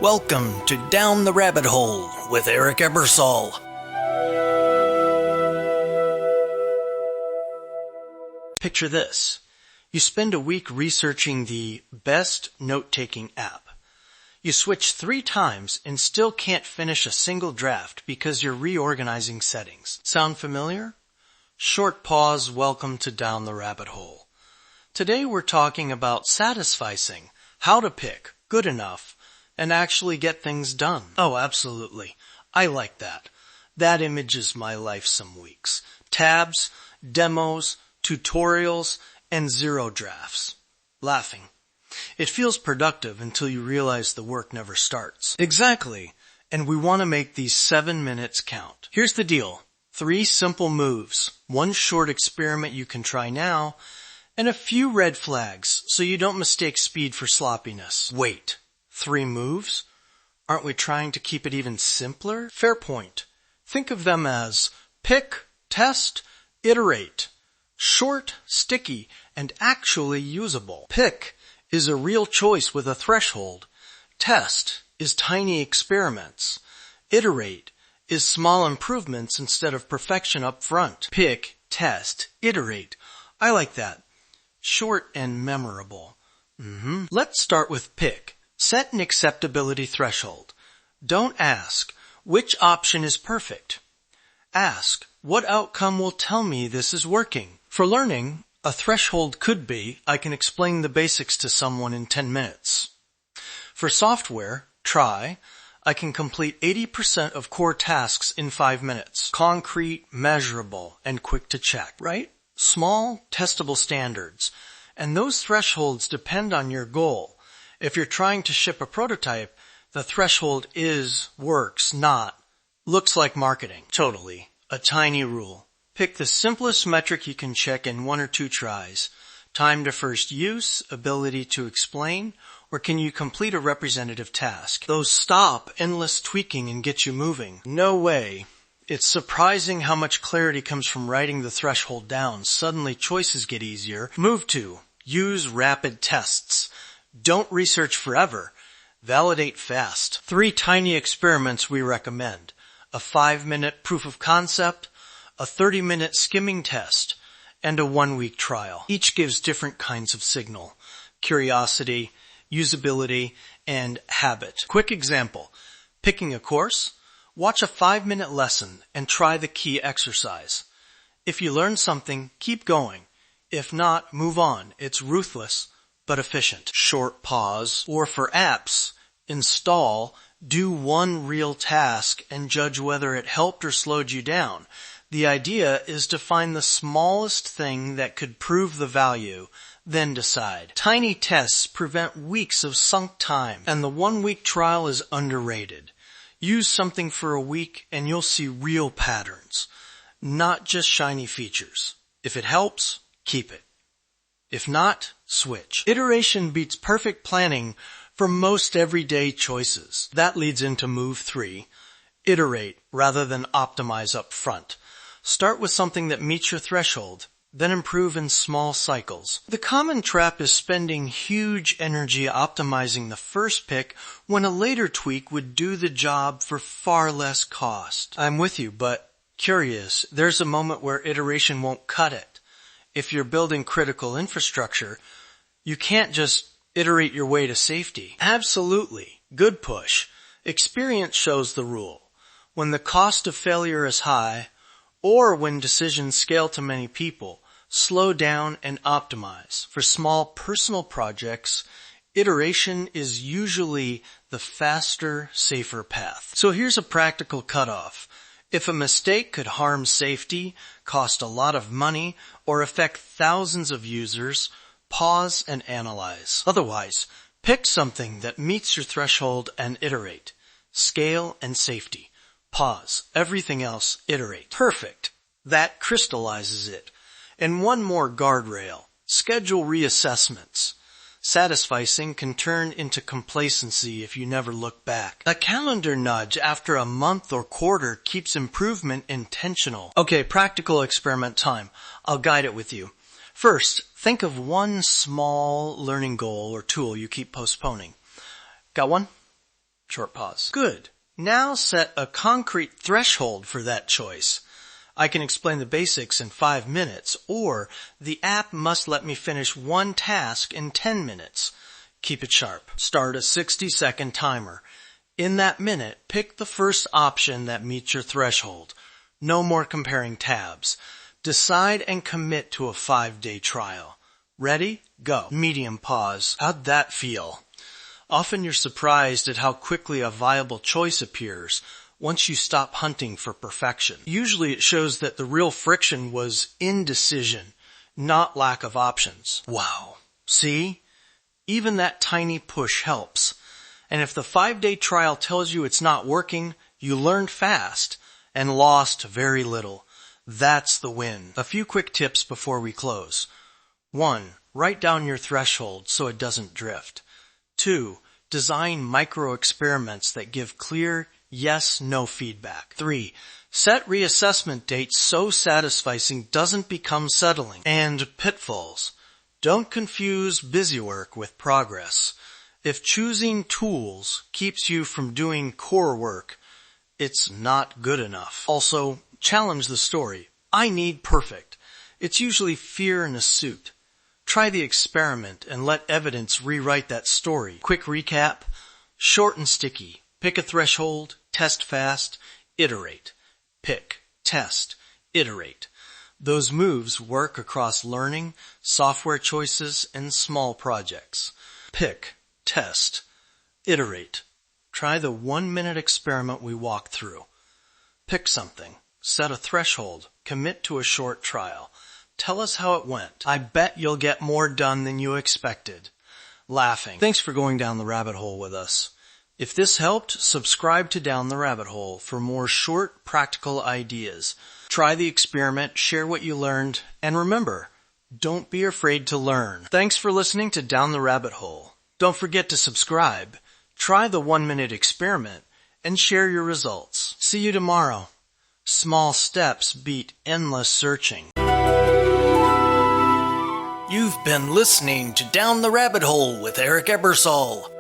Welcome to Down the Rabbit Hole with Eric Ebersol. Picture this. You spend a week researching the best note-taking app. You switch 3 times and still can't finish a single draft because you're reorganizing settings. Sound familiar? Short pause, welcome to Down the Rabbit Hole. Today we're talking about satisficing, how to pick good enough and actually get things done. Oh, absolutely. I like that. That image is my life some weeks. Tabs, demos, tutorials, and 0 drafts. Laughing. It feels productive until you realize the work never starts. Exactly. And we want to make these 7 minutes count. Here's the deal. 3 simple moves, 1 short experiment you can try now, and a few red flags so you don't mistake speed for sloppiness. Wait. 3 moves? Aren't we trying to keep it even simpler? Fair point. Think of them as pick, test, iterate. Short, sticky, and actually usable. Pick is a real choice with a threshold. Test is tiny experiments. Iterate is small improvements instead of perfection up front. Pick, test, iterate. I like that. Short and memorable. Let's start with pick. Set an acceptability threshold. Don't ask, which option is perfect? Ask, what outcome will tell me this is working? For learning, a threshold could be, I can explain the basics to someone in 10 minutes. For software, try, I can complete 80% of core tasks in 5 minutes. Concrete, measurable, and quick to check, right? Small, testable standards. And those thresholds depend on your goal. If you're trying to ship a prototype, the threshold is, works, not, looks like marketing. Totally. A tiny rule. Pick the simplest metric you can check in 1 or 2 tries. Time to first use, ability to explain, or can you complete a representative task? Those stop endless tweaking and get you moving. No way. It's surprising how much clarity comes from writing the threshold down. Suddenly choices get easier. Move to. Use rapid tests. Don't research forever. Validate fast. 3 tiny experiments we recommend. A 5-minute proof of concept, a 30-minute skimming test, and a 1-week trial. Each gives different kinds of signal. Curiosity, usability, and habit. Quick example. Picking a course, watch a 5-minute lesson and try the key exercise. If you learn something, keep going. If not, move on. It's ruthless but efficient. Short pause, or for apps, install, do 1 real task and judge whether it helped or slowed you down. The idea is to find the smallest thing that could prove the value, then decide. Tiny tests prevent weeks of sunk time, and the 1-week trial is underrated. Use something for a week and you'll see real patterns, not just shiny features. If it helps, keep it. If not, switch. Iteration beats perfect planning for most everyday choices. That leads into move 3. Iterate rather than optimize up front. Start with something that meets your threshold, then improve in small cycles. The common trap is spending huge energy optimizing the first pick when a later tweak would do the job for far less cost. I'm with you, but curious, there's a moment where iteration won't cut it. If you're building critical infrastructure, you can't just iterate your way to safety. Absolutely. Good push. Experience shows the rule. When the cost of failure is high, or when decisions scale to many people, slow down and optimize. For small personal projects, iteration is usually the faster, safer path. So here's a practical cutoff. If a mistake could harm safety, cost a lot of money, or affect thousands of users, pause and analyze. Otherwise, pick something that meets your threshold and iterate. Scale and safety. Pause. Everything else, iterate. Perfect. That crystallizes it. And 1 more guardrail. Schedule reassessments. Satisficing can turn into complacency if you never look back. A calendar nudge after a month or quarter keeps improvement intentional. Okay, practical experiment time. I'll guide it with you. First, think of 1 small learning goal or tool you keep postponing. Got one? Short pause. Good. Now set a concrete threshold for that choice. I can explain the basics in 5 minutes, or the app must let me finish one task in 10 minutes. Keep it sharp. Start a 60-second timer. In that minute, pick the first option that meets your threshold. No more comparing tabs. Decide and commit to a 5-day trial. Ready? Go. Medium pause. How'd that feel? Often you're surprised at how quickly a viable choice appears once you stop hunting for perfection. Usually it shows that the real friction was indecision, not lack of options. Wow. See? Even that tiny push helps. And if the 5-day trial tells you it's not working, you learned fast and lost very little. That's the win. A few quick tips before we close. 1. Write down your threshold so it doesn't drift. 2. Design micro-experiments that give clear yes-no feedback. 3. Set reassessment dates so Satisficing doesn't become settling. And pitfalls. Don't confuse busy work with progress. If choosing tools keeps you from doing core work, it's not good enough. Also, challenge the story. I need perfect. It's usually fear in a suit. Try the experiment and let evidence rewrite that story. Quick recap. Short and sticky. Pick a threshold. Test fast. Iterate. Pick. Test. Iterate. Those moves work across learning, software choices, and small projects. Pick. Test. Iterate. Try the 1-minute experiment we walked through. Pick something. Set a threshold. Commit to a short trial. Tell us how it went. I bet you'll get more done than you expected. Laughing. Thanks for going down the rabbit hole with us. If this helped, subscribe to Down the Rabbit Hole for more short, practical ideas. Try the experiment, share what you learned, and remember, don't be afraid to learn. Thanks for listening to Down the Rabbit Hole. Don't forget to subscribe, try the 1-minute experiment, and share your results. See you tomorrow. Small steps beat endless searching. You've been listening to Down the Rabbit Hole with Eric Ebersol.